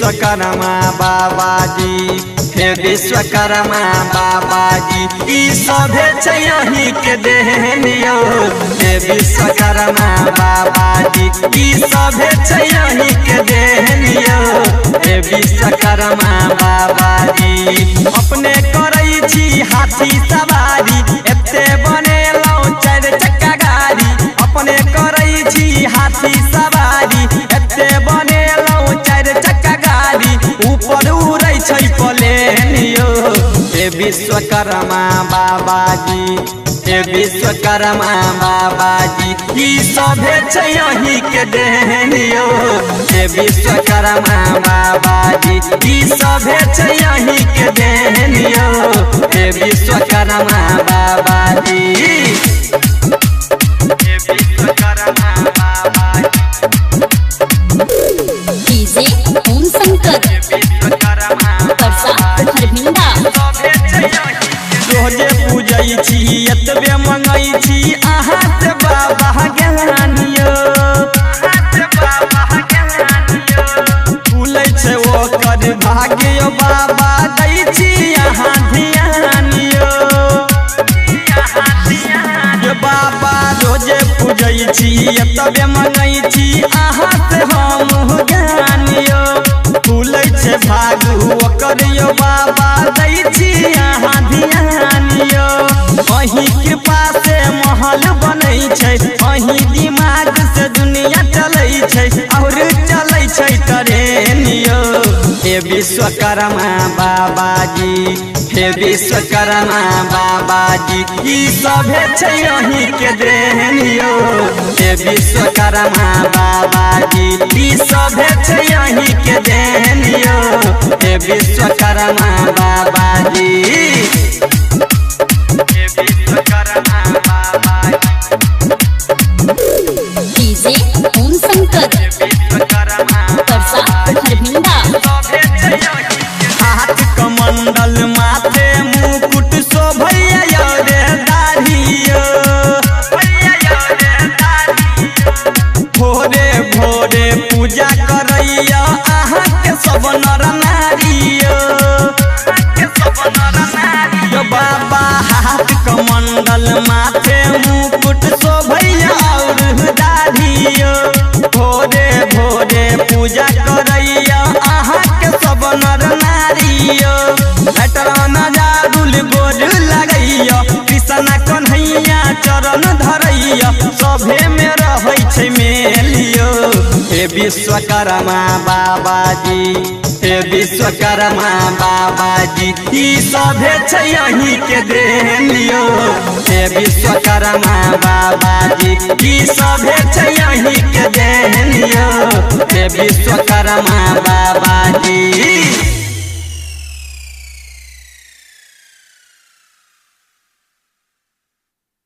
विश्वकर्मा बाबा जी, हे विश्वकर्मा बाबा जी, ई सभे छै यही के देहनियो। हे विश्वकर्मा बाबा जी, ई सभे छै यही के देहनियो। हे विश्वकर्मा बाबा जी, अपने करै छी हाथी सवारी, एते बनेलौ चार चक्का गाड़ी। अपने करै छी हाथी सवारी, एते बनेलौ चार चक्का गाड़ी। ऊपर उड़ै छै प्लेनियो। हे विश्वकर्मा बाबा जी, हे विश्वकर्मा बाबा जी, ई सभे छै यही के देहनियो। हे विश्वकर्मा बाबा जी, ई सभे छै यही के देहनियो। हे विश्वकर्मा बाबा जी, हे विश्वकर्मा बाबा डीजे ओम शंकर परसा हरभिंडा। रोजे पूजै छी एतबे मंगै छी अहाँ से बाबा ज्ञानियो। फूलै छै ओकर भाग्य बाबा, दै छी अहाँ ध्यानियो। बाबा रोजे पूजै छी एतबे मंगै छी अहाँ से हम ज्ञानियो। फूलै छै भागु ओकर यो बाबा, दै छी अहाँ ध्यानियो। अहीं कृपा से महल बनै छै, अहीं दिमाग से दुनिया चलै छै और चलै छै ट्रेनियो। हे विश्वकर्मा बाबा जी, हे विश्वकर्मा बाबा जी, ई सभे छै यही के देहनियो। हे विश्वकर्मा बाबा जी, ई सभे छै यही के देहनियो। हे विश्वकर्मा बाबा जी, हे विश्वकर्मा बाबा डीजे ओम शंकर परसा हरभिंडा। हाथ कमंडल माथे मुकुट शोभैया रे दाढ़ियो। भोरे भोरे पूजा करैया अहाँ के सब नर नारियो। बाबा हाथ कमंडल माथे मुकुट शोभैया और दाढ़ियो। भोरे भोरे पूजा करैया अहाँ के सब नर नारियो। नजारुल गोर लगैया, कृष्ण कन्हैया चरण धरैया, सभे में रहै छै मेलियो। हे विश्वकर्मा बाबा जी, हे विश्वकर्मा बाबा जी, ई सभे छै यही के देहनियो। हे विश्वकर्मा बाबा जी, ई सभे छै यही के देहनियो। हे विश्वकर्मा बाबा जी।